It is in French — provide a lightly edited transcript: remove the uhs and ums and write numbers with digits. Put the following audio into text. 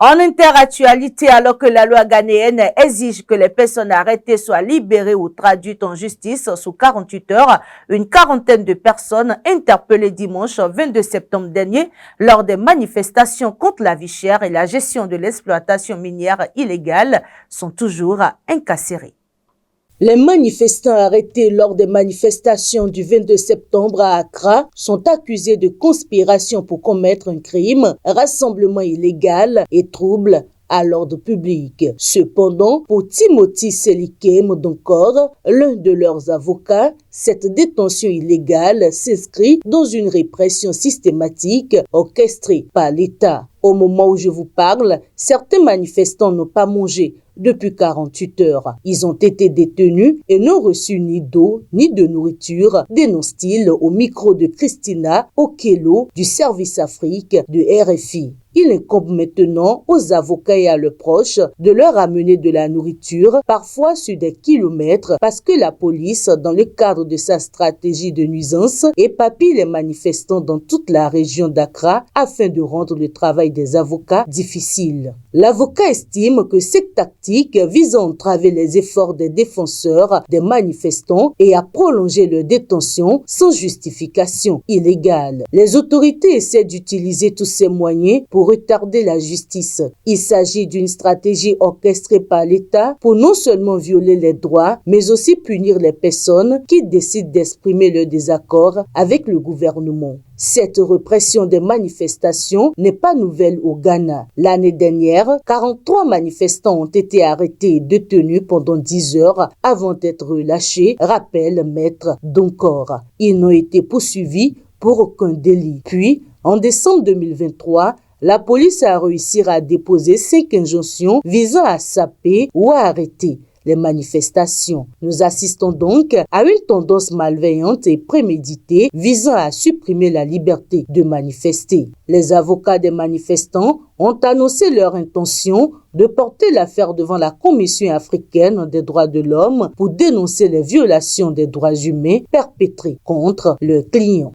En interactualité, alors que la loi ghanéenne exige que les personnes arrêtées soient libérées ou traduites en justice sous 48 heures, une quarantaine de personnes interpellées dimanche 22 septembre dernier lors des manifestations contre la vie chère et la gestion de l'exploitation minière illégale sont toujours incarcérées. Les manifestants arrêtés lors des manifestations du 22 septembre à Accra sont accusés de conspiration pour commettre un crime, rassemblement illégal et trouble à l'ordre public. Cependant, pour Timothy Selike Modonkor, l'un de leurs avocats, cette détention illégale s'inscrit dans une répression systématique orchestrée par l'État. Au moment où je vous parle, certains manifestants n'ont pas mangé depuis 48 heures. Ils ont été détenus et n'ont reçu ni d'eau ni de nourriture, dénonce-t-il au micro de Christina Okello du service Afrique de RFI. Il incombe maintenant aux avocats et à leurs proches de leur amener de la nourriture, parfois sur des kilomètres, parce que la police, dans le cadre de sa stratégie de nuisance, épapille les manifestants dans toute la région d'Accra afin de rendre le travail des avocats difficile. L'avocat estime que cette tactique vise à entraver les efforts des défenseurs des manifestants et à prolonger leur détention sans justification illégale. Les autorités essaient d'utiliser tous ces moyens pour retarder la justice. Il s'agit d'une stratégie orchestrée par l'État pour non seulement violer les droits, mais aussi punir les personnes qui décident d'exprimer leur désaccord avec le gouvernement. Cette répression des manifestations n'est pas nouvelle au Ghana. L'année dernière, 43 manifestants ont été arrêtés et détenus pendant 10 heures avant d'être relâchés, rappelle Maître Donkor. Ils n'ont été poursuivis pour aucun délit. Puis, en décembre 2023, la police a réussi à déposer 5 injonctions visant à saper ou à arrêter les manifestations. Nous assistons donc à une tendance malveillante et préméditée visant à supprimer la liberté de manifester. Les avocats des manifestants ont annoncé leur intention de porter l'affaire devant la Commission africaine des droits de l'homme pour dénoncer les violations des droits humains perpétrées contre leurs clients.